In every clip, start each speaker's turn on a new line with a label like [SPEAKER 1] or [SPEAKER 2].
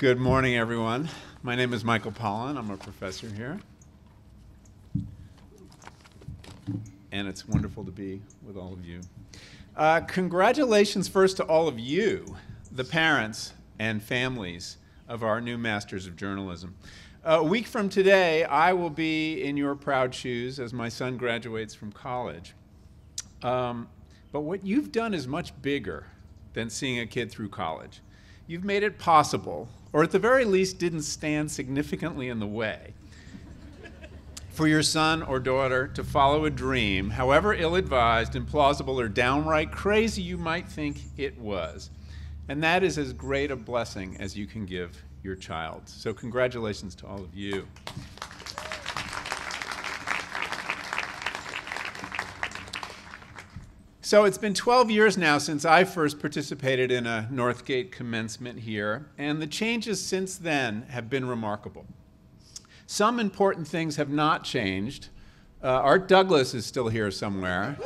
[SPEAKER 1] Good morning, everyone. My name is Michael Pollan. I'm a professor here. And it's wonderful to be with all of you. Congratulations first to all of you, the parents and families of our new Masters of Journalism. A week from today, I will be in your proud shoes as my son graduates from college. But what you've done is much bigger than seeing a kid through college. You've made it possible, or at the very least didn't stand significantly in the way, for your son or daughter to follow a dream, however ill-advised, implausible, or downright crazy you might think it was. And that is as great a blessing as you can give your child. So congratulations to all of you. So it's been 12 years now since I first participated in a Northgate commencement here, and the changes since then have been remarkable. Some important things have not changed. Art Douglas is still here somewhere.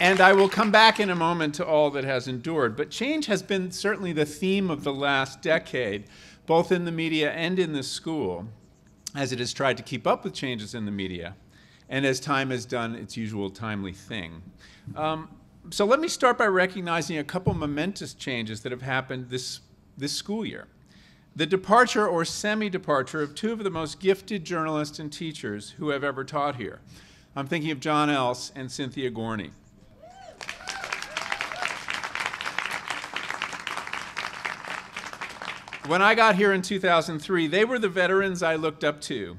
[SPEAKER 1] And I will come back in a moment to all that has endured. But change has been certainly the theme of the last decade, both in the media and in the school, as it has tried to keep up with changes in the media, and as time has done its usual timely thing. So let me start by recognizing a couple momentous changes that have happened this school year. The departure or semi-departure of two of the most gifted journalists and teachers who have ever taught here. I'm thinking of John Else and Cynthia Gorney. When I got here in 2003, they were the veterans I looked up to,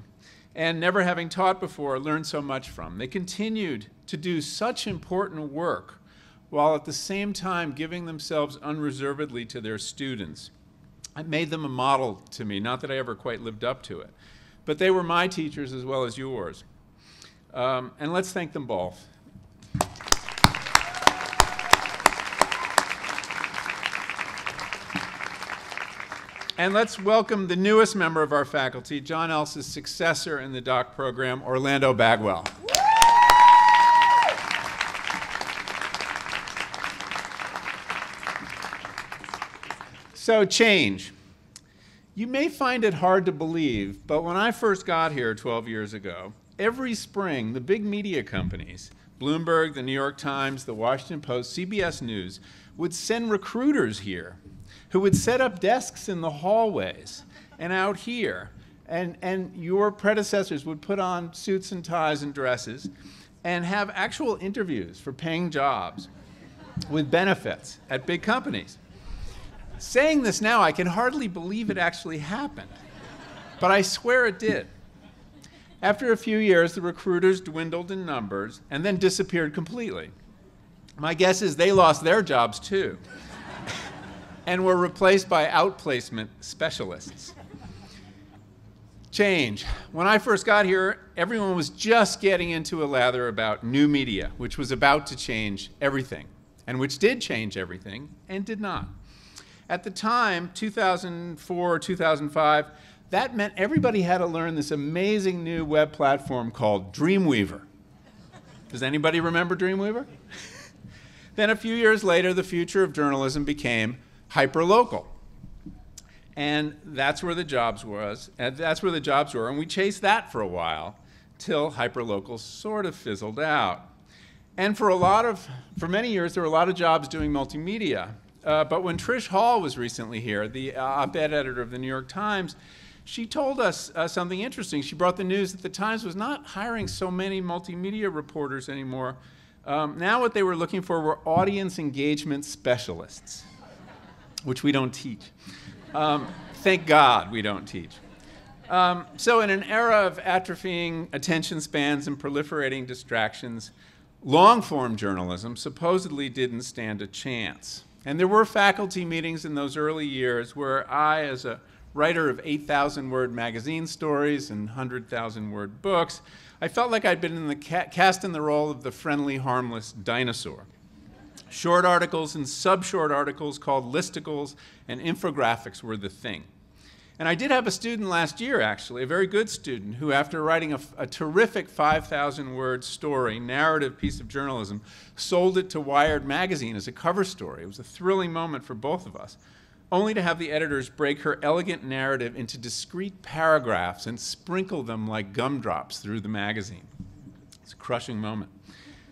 [SPEAKER 1] and never having taught before, learned so much from. They continued to do such important work while at the same time giving themselves unreservedly to their students. It made them a model to me, not that I ever quite lived up to it. But they were my teachers as well as yours. And let's thank them both. And let's welcome the newest member of our faculty, John Else's successor in the doc program, Orlando Bagwell. So change. You may find it hard to believe, but when I first got here 12 years ago, every spring the big media companies, Bloomberg, the New York Times, the Washington Post, CBS News, would send recruiters here who would set up desks in the hallways and out here. And your predecessors would put on suits and ties and dresses and have actual interviews for paying jobs with benefits at big companies. Saying this now, I can hardly believe it actually happened, but I swear it did. After a few years, the recruiters dwindled in numbers and then disappeared completely. My guess is they lost their jobs too and were replaced by outplacement specialists. Change. When I first got here, everyone was just getting into a lather about new media, which was about to change everything, and which did change everything and did not. At the time, 2004, 2005, that meant everybody had to learn this amazing new web platform called Dreamweaver. Does anybody remember Dreamweaver? Then a few years later, the future of journalism became hyperlocal. And that's where the jobs was, and that's where the jobs were, and we chased that for a while till hyperlocal sort of fizzled out. And for many years, there were a lot of jobs doing multimedia. But when Trish Hall was recently here, the op-ed editor of the New York Times, she told us something interesting. She brought the news that the Times was not hiring so many multimedia reporters anymore. Now what they were looking for were audience engagement specialists, which we don't teach. Thank God we don't teach. So in an era of atrophying attention spans and proliferating distractions, long-form journalism supposedly didn't stand a chance. And there were faculty meetings in those early years where I, as a writer of 8,000-word magazine stories and 100,000-word books, I felt like I'd been cast in the role of the friendly, harmless dinosaur. Short articles and sub-short articles called listicles and infographics were the thing. And I did have a student last year, actually, a very good student, who after writing a terrific 5,000-word story, narrative piece of journalism, sold it to Wired magazine as a cover story. It was a thrilling moment for both of us, only to have the editors break her elegant narrative into discrete paragraphs and sprinkle them like gumdrops through the magazine. It's a crushing moment.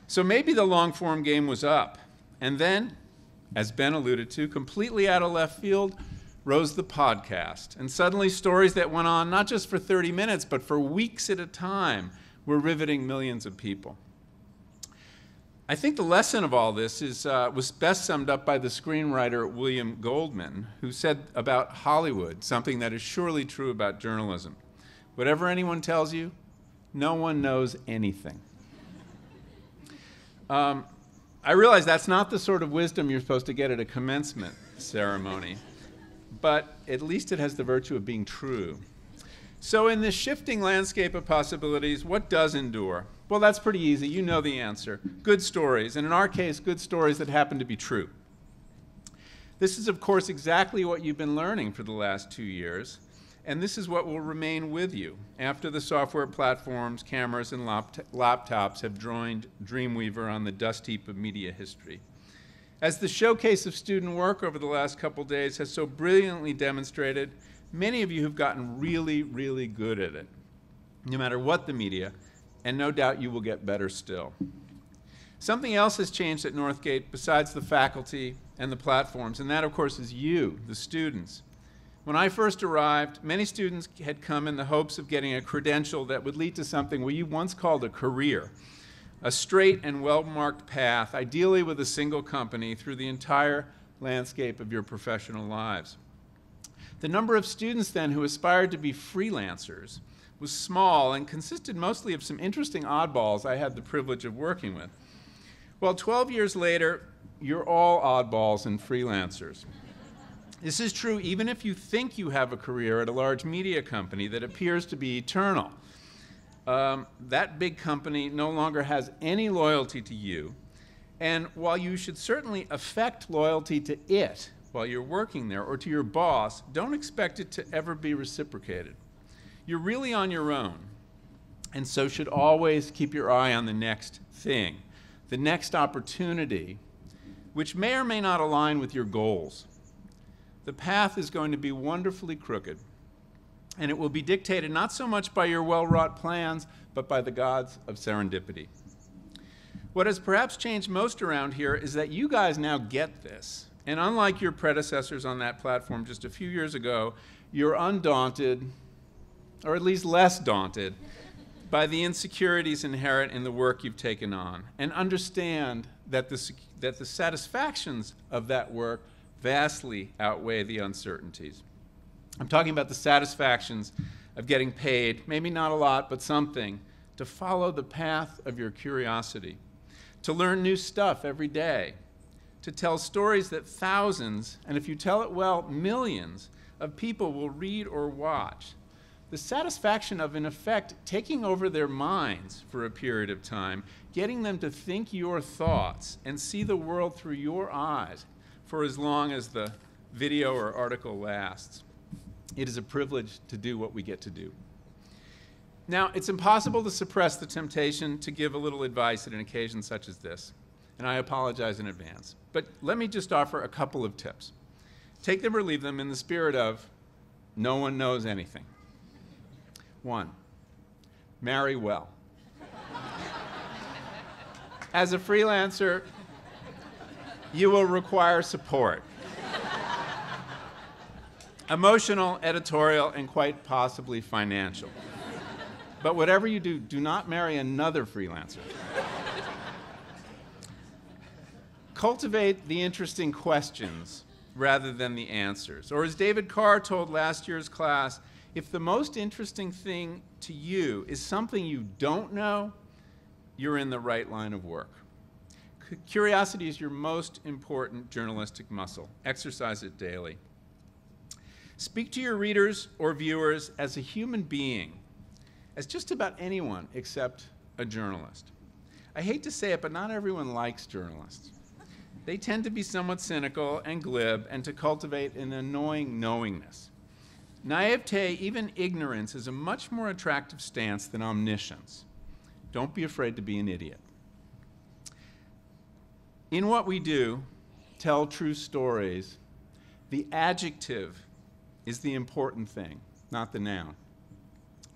[SPEAKER 1] So maybe the long-form game was up. And then, as Ben alluded to, completely out of left field, rose the podcast. And suddenly stories that went on not just for 30 minutes, but for weeks at a time were riveting millions of people. I think the lesson of all this was best summed up by the screenwriter William Goldman, who said about Hollywood something that is surely true about journalism. Whatever anyone tells you, no one knows anything. I realize that's not the sort of wisdom you're supposed to get at a commencement ceremony, but at least it has the virtue of being true. So in this shifting landscape of possibilities, what does endure? Well, that's pretty easy. You know the answer. Good stories, and in our case, good stories that happen to be true. This is, of course, exactly what you've been learning for the last 2 years, and this is what will remain with you after the software platforms, cameras, and laptops have joined Dreamweaver on the dust heap of media history. As the showcase of student work over the last couple days has so brilliantly demonstrated, many of you have gotten really, really good at it, no matter what the media, and no doubt you will get better still. Something else has changed at Northgate besides the faculty and the platforms, and that, of course, is you, the students. When I first arrived, many students had come in the hopes of getting a credential that would lead to something we once called a career, a straight and well-marked path, ideally with a single company, through the entire landscape of your professional lives. The number of students then who aspired to be freelancers was small and consisted mostly of some interesting oddballs I had the privilege of working with. Well, 12 years later, you're all oddballs and freelancers. This is true even if you think you have a career at a large media company that appears to be eternal. That big company no longer has any loyalty to you, and while you should certainly affect loyalty to it while you're working there or to your boss, don't expect it to ever be reciprocated. You're really on your own, and so should always keep your eye on the next thing, the next opportunity, which may or may not align with your goals. The path is going to be wonderfully crooked, and it will be dictated not so much by your well-wrought plans, but by the gods of serendipity. What has perhaps changed most around here is that you guys now get this, and unlike your predecessors on that platform just a few years ago, you're undaunted, or at least less daunted, by the insecurities inherent in the work you've taken on, and understand that the satisfactions of that work vastly outweigh the uncertainties. I'm talking about the satisfactions of getting paid, maybe not a lot, but something, to follow the path of your curiosity, to learn new stuff every day, to tell stories that thousands, and if you tell it well, millions of people will read or watch. The satisfaction of, in effect, taking over their minds for a period of time, getting them to think your thoughts and see the world through your eyes for as long as the video or article lasts. It is a privilege to do what we get to do. Now, it's impossible to suppress the temptation to give a little advice at an occasion such as this, and I apologize in advance. But let me just offer a couple of tips. Take them or leave them in the spirit of no one knows anything. 1, marry well. As a freelancer, you will require support. Emotional, editorial, and quite possibly financial. But whatever you do, do not marry another freelancer. Cultivate the interesting questions rather than the answers. Or as David Carr told last year's class, if the most interesting thing to you is something you don't know, you're in the right line of work. Curiosity is your most important journalistic muscle. Exercise it daily. Speak to your readers or viewers as a human being, as just about anyone except a journalist. I hate to say it, but not everyone likes journalists. They tend to be somewhat cynical and glib and to cultivate an annoying knowingness. Naivete, even ignorance, is a much more attractive stance than omniscience. Don't be afraid to be an idiot. In what we do, tell true stories, the adjective is the important thing, not the noun.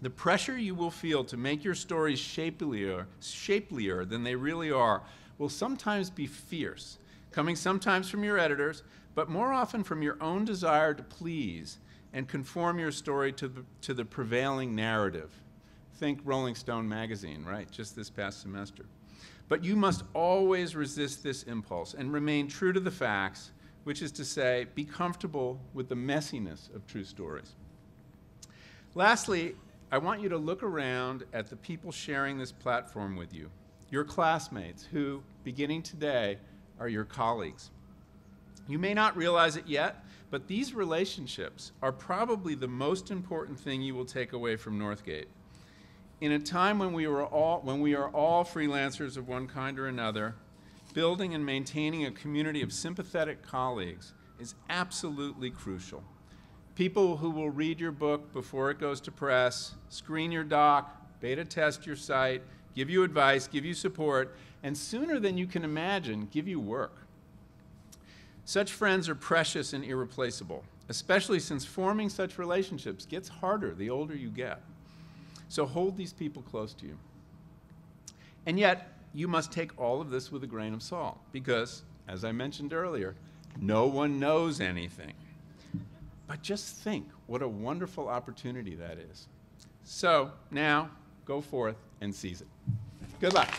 [SPEAKER 1] The pressure you will feel to make your stories shapelier than they really are will sometimes be fierce, coming sometimes from your editors, but more often from your own desire to please and conform your story to the prevailing narrative. Think Rolling Stone magazine, right, just this past semester. But you must always resist this impulse and remain true to the facts, which is to say, be comfortable with the messiness of true stories. Lastly, I want you to look around at the people sharing this platform with you, your classmates who, beginning today, are your colleagues. You may not realize it yet, but these relationships are probably the most important thing you will take away from Northgate. In a time when we are all freelancers of one kind or another, building and maintaining a community of sympathetic colleagues is absolutely crucial. People who will read your book before it goes to press, screen your doc, beta test your site, give you advice, give you support, and sooner than you can imagine, give you work. Such friends are precious and irreplaceable, especially since forming such relationships gets harder the older you get. So hold these people close to you. And yet, you must take all of this with a grain of salt because, as I mentioned earlier, no one knows anything. But just think what a wonderful opportunity that is. So now, go forth and seize it. Good luck.